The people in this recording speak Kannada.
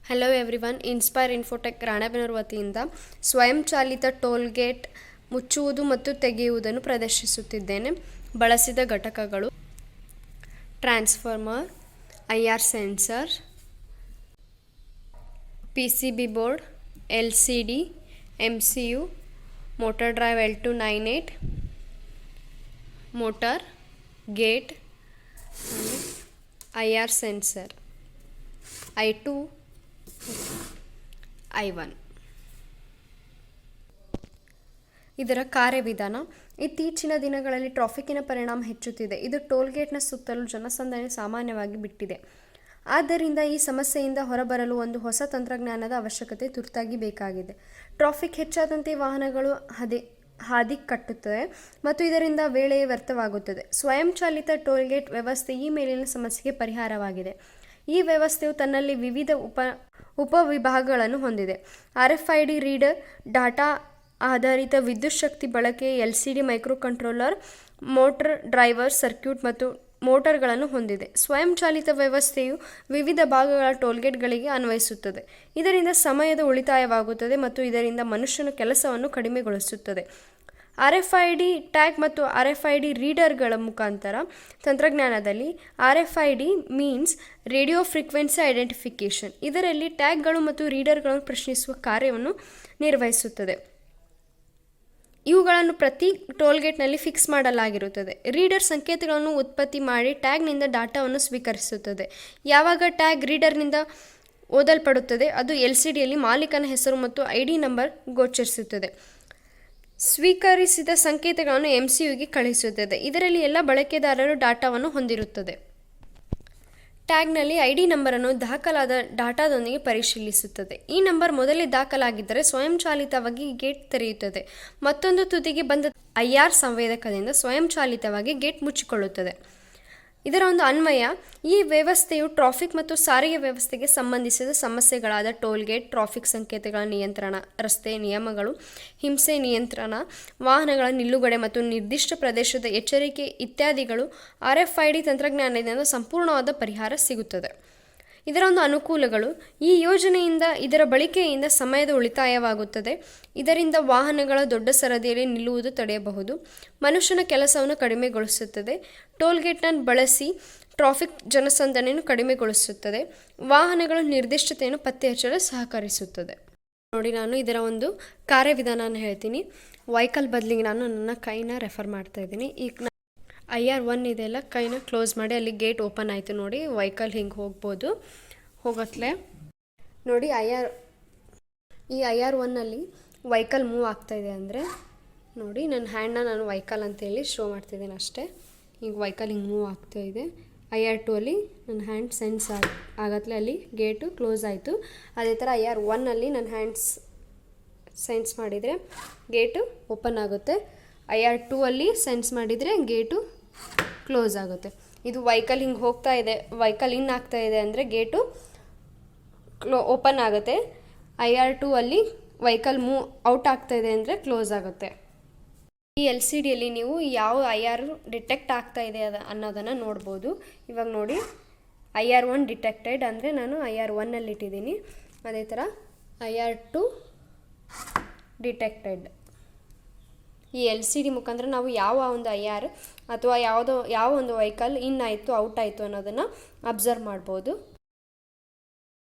Hello everyone, inspire infotech Ranebennur ವತಿಯಿಂದ ಸ್ವಯಂಚಾಲಿತ ಟೋಲ್ಗೇಟ್ ಮುಚ್ಚುವುದು ಮತ್ತು ತೆಗೆಯುವುದನ್ನು ಪ್ರದರ್ಶಿಸುತ್ತಿದ್ದೇನೆ. ಬಳಸಿದ ಘಟಕಗಳು: transformer, IR sensor, PCB board, LCD, MCU, motor drive L298, motor, gate, IR sensor I2, I1. ಇದರ ಕಾರ್ಯವಿಧಾನ: ಇತ್ತೀಚಿನ ದಿನಗಳಲ್ಲಿ ಟ್ರಾಫಿಕ್ಕಿನ ಪರಿಣಾಮ ಹೆಚ್ಚುತ್ತಿದೆ. ಇದು ಟೋಲ್ಗೇಟ್ನ ಸುತ್ತಲೂ ಜನಸಂದಣಿ ಸಾಮಾನ್ಯವಾಗಿ ಬಿಟ್ಟಿದೆ. ಆದ್ದರಿಂದ ಈ ಸಮಸ್ಯೆಯಿಂದ ಹೊರಬರಲು ಒಂದು ಹೊಸ ತಂತ್ರಜ್ಞಾನದ ಅವಶ್ಯಕತೆ ತುರ್ತಾಗಿ ಬೇಕಾಗಿದೆ. ಟ್ರಾಫಿಕ್ ಹೆಚ್ಚಾದಂತೆ ವಾಹನಗಳು ಹಾದಿ ಕಟ್ಟುತ್ತವೆ ಮತ್ತು ಇದರಿಂದ ವೇಳೆ ವ್ಯರ್ಥವಾಗುತ್ತದೆ. ಸ್ವಯಂಚಾಲಿತ ಟೋಲ್ಗೇಟ್ ವ್ಯವಸ್ಥೆ ಈ ಮೇಲಿನ ಸಮಸ್ಯೆಗೆ ಪರಿಹಾರವಾಗಿದೆ. ಈ ವ್ಯವಸ್ಥೆಯು ತನ್ನಲ್ಲಿ ವಿವಿಧ ಉಪವಿಭಾಗಗಳನ್ನು ಹೊಂದಿದೆ. RFID ರೀಡರ್, ಡಾಟಾ ಆಧಾರಿತ ವಿದ್ಯುತ್ ಶಕ್ತಿ ಬಳಕೆ, LCD microcontroller, motor driver circuit ಮತ್ತು ಮೋಟರ್ಗಳನ್ನು ಹೊಂದಿದೆ. ಸ್ವಯಂಚಾಲಿತ ವ್ಯವಸ್ಥೆಯು ವಿವಿಧ ಭಾಗಗಳ ಟೋಲ್ಗೇಟ್ಗಳಿಗೆ ಅನ್ವಯಿಸುತ್ತದೆ. ಇದರಿಂದ ಸಮಯದ ಉಳಿತಾಯವಾಗುತ್ತದೆ ಮತ್ತು ಇದರಿಂದ ಮನುಷ್ಯನ ಕೆಲಸವನ್ನು ಕಡಿಮೆಗೊಳಿಸುತ್ತದೆ. RFID ಟ್ಯಾಗ್ ಮತ್ತು RFID ರೀಡರ್ಗಳ ಮುಖಾಂತರ ತಂತ್ರಜ್ಞಾನದಲ್ಲಿ RFID means radio frequency identification. ಇದರಲ್ಲಿ ಟ್ಯಾಗ್ಗಳು ಮತ್ತು ರೀಡರ್ಗಳನ್ನು ಪ್ರಶ್ನಿಸುವ ಕಾರ್ಯವನ್ನು ನಿರ್ವಹಿಸುತ್ತದೆ. ಇವುಗಳನ್ನು ಪ್ರತಿ ಟೋಲ್ಗೇಟ್ನಲ್ಲಿ ಫಿಕ್ಸ್ ಮಾಡಲಾಗಿರುತ್ತದೆ. ರೀಡರ್ ಸಂಕೇತಗಳನ್ನು ಉತ್ಪತ್ತಿ ಮಾಡಿ ಟ್ಯಾಗ್ನಿಂದ ಡಾಟಾವನ್ನು ಸ್ವೀಕರಿಸುತ್ತದೆ. ಯಾವಾಗ ಟ್ಯಾಗ್ ರೀಡರ್ನಿಂದ ಓದಲ್ಪಡುತ್ತದೆ, ಅದು LCDಯಲ್ಲಿ ಮಾಲೀಕನ ಹೆಸರು ಮತ್ತು ID ನಂಬರ್ ಗೋಚರಿಸುತ್ತದೆ. ಸ್ವೀಕರಿಸಿದ ಸಂಕೇತಗಳನ್ನು MCUಗೆ ಕಳುಹಿಸುತ್ತದೆ. ಇದರಲ್ಲಿ ಎಲ್ಲ ಬಳಕೆದಾರರು ಡಾಟಾವನ್ನು ಹೊಂದಿರುತ್ತದೆ. ಟ್ಯಾಗ್ನಲ್ಲಿ ID ನಂಬರನ್ನು ದಾಖಲಾದ ಡಾಟಾದೊಂದಿಗೆ ಪರಿಶೀಲಿಸುತ್ತದೆ. ಈ ನಂಬರ್ ಮೊದಲೇ ದಾಖಲಾಗಿದ್ದರೆ ಸ್ವಯಂಚಾಲಿತವಾಗಿ ಗೇಟ್ ತೆರೆಯುತ್ತದೆ. ಮತ್ತೊಂದು ತುದಿಗೆ ಬಂದ IR ಸಂವೇದಕದಿಂದ ಸ್ವಯಂಚಾಲಿತವಾಗಿ ಗೇಟ್ ಮುಚ್ಚಿಕೊಳ್ಳುತ್ತದೆ. ಇದರ ಒಂದು ಅನ್ವಯ: ಈ ವ್ಯವಸ್ಥೆಯು ಟ್ರಾಫಿಕ್ ಮತ್ತು ಸಾರಿಗೆ ವ್ಯವಸ್ಥೆಗೆ ಸಂಬಂಧಿಸಿದ ಸಮಸ್ಯೆಗಳಾದ ಟೋಲ್ಗೇಟ್, ಟ್ರಾಫಿಕ್ ಸಂಕೇತಗಳ ನಿಯಂತ್ರಣ, ರಸ್ತೆ ನಿಯಮಗಳು, ಹಿಂಸೆ ನಿಯಂತ್ರಣ, ವಾಹನಗಳ ನಿಲುಗಡೆ ಮತ್ತು ನಿರ್ದಿಷ್ಟ ಪ್ರದೇಶದ ಎಚ್ಚರಿಕೆ ಇತ್ಯಾದಿಗಳು RFID ತಂತ್ರಜ್ಞಾನದಿಂದ ಸಂಪೂರ್ಣವಾದ ಪರಿಹಾರ ಸಿಗುತ್ತದೆ. ಇದರ ಒಂದು ಅನುಕೂಲಗಳು: ಈ ಯೋಜನೆಯಿಂದ ಇದರ ಬಳಕೆಯಿಂದ ಸಮಯದ ಉಳಿತಾಯವಾಗುತ್ತದೆ. ಇದರಿಂದ ವಾಹನಗಳ ದೊಡ್ಡ ಸರದಿಯಲ್ಲಿ ನಿಲ್ಲುವುದು ತಡೆಯಬಹುದು. ಮನುಷ್ಯನ ಕೆಲಸವನ್ನು ಕಡಿಮೆಗೊಳಿಸುತ್ತದೆ. ಟೋಲ್ಗೇಟ್ನ ಬಳಸಿ ಟ್ರಾಫಿಕ್ ಜನಸಂದಣಿಯನ್ನು ಕಡಿಮೆಗೊಳಿಸುತ್ತದೆ. ವಾಹನಗಳ ನಿರ್ದಿಷ್ಟತೆಯನ್ನು ಪತ್ತೆ ಹಚ್ಚಲು ಸಹಕರಿಸುತ್ತದೆ. ನೋಡಿ, ನಾನು ಇದರ ಒಂದು ಕಾರ್ಯವಿಧಾನ ಹೇಳ್ತೀನಿ. ವೆಹಿಕಲ್ ಬದಲಿಗೆ ನಾನು ನನ್ನ ಕೈನ ರೆಫರ್ ಮಾಡ್ತಾ ಇದ್ದೀನಿ. ಈಗ IR1 ಇದೆಲ್ಲ ಕೈನ ಕ್ಲೋಸ್ ಮಾಡಿ ಅಲ್ಲಿ ಗೇಟ್ ಓಪನ್ ಆಯಿತು. ನೋಡಿ, ವೆಹಿಕಲ್ ಹಿಂಗೆ ಹೋಗ್ಬೋದು. ಹೋಗತ್ಲೆ ನೋಡಿ, IR1ನಲ್ಲಿ ವೆಹಿಕಲ್ ಮೂವ್ ಆಗ್ತಾಯಿದೆ ಅಂದರೆ ನೋಡಿ, ನನ್ನ ಹ್ಯಾಂಡನ್ನ ನಾನು ವೆಹಿಕಲ್ ಅಂತೇಳಿ ಶೋ ಮಾಡ್ತಿದ್ದೀನಿ ಅಷ್ಟೇ. ಈಗ ವೆಹಿಕಲ್ ಹಿಂಗೆ ಮೂವ್ ಆಗ್ತಾಯಿದೆ. IR2 ಅಲ್ಲಿ ನನ್ನ ಹ್ಯಾಂಡ್ ಸೆನ್ಸ್ ಆಗತ್ಲೆ ಅಲ್ಲಿ ಗೇಟು ಕ್ಲೋಸ್ ಆಯಿತು. ಅದೇ ಥರ IR1ನಲ್ಲಿ ನನ್ನ ಹ್ಯಾಂಡ್ಸ್ ಸೆನ್ಸ್ ಮಾಡಿದರೆ ಗೇಟು ಓಪನ್ ಆಗುತ್ತೆ. IR2 ಅಲ್ಲಿ ಸೆನ್ಸ್ ಮಾಡಿದರೆ ಗೇಟು ಕ್ಲೋಸ್ ಆಗುತ್ತೆ. ಇದು ವೆಹಿಕಲ್ ಹಿಂಗೆ ಹೋಗ್ತಾ ಇದೆ, ವೆಹಿಕಲ್ ಇನ್ ಆಗ್ತಾ ಇದೆ ಅಂದರೆ ಗೇಟು ಓಪನ್ ಆಗುತ್ತೆ. IR2 ಅಲ್ಲಿ ವೆಹಿಕಲ್ ಮೂವ್ ಔಟ್ ಆಗ್ತಾ ಇದೆ ಅಂದರೆ ಕ್ಲೋಸ್ ಆಗುತ್ತೆ. ಈ LCDಯಲ್ಲಿ ನೀವು ಯಾವ IR ಡಿಟೆಕ್ಟ್ ಆಗ್ತಾ ಇದೆ ಅನ್ನೋದನ್ನು ನೋಡ್ಬೋದು. ಇವಾಗ ನೋಡಿ, IR1 ಡಿಟೆಕ್ಟೆಡ್ ಅಂದರೆ ನಾನು IR1ನಲ್ಲಿ ಇಟ್ಟಿದ್ದೀನಿ. ಅದೇ ಥರ IR2 ಡಿಟೆಕ್ಟೆಡ್. ಈ LCD ಮುಖಾಂತರ ನಾವು ಯಾವ ಒಂದು IR ಅಥವಾ ಯಾವ ಒಂದು ವೆಹಿಕಲ್ ಇನ್ ಆಯಿತು ಔಟ್ ಆಯಿತು ಅನ್ನೋದನ್ನು ಅಬ್ಸರ್ವ್ ಮಾಡ್ಬೋದು.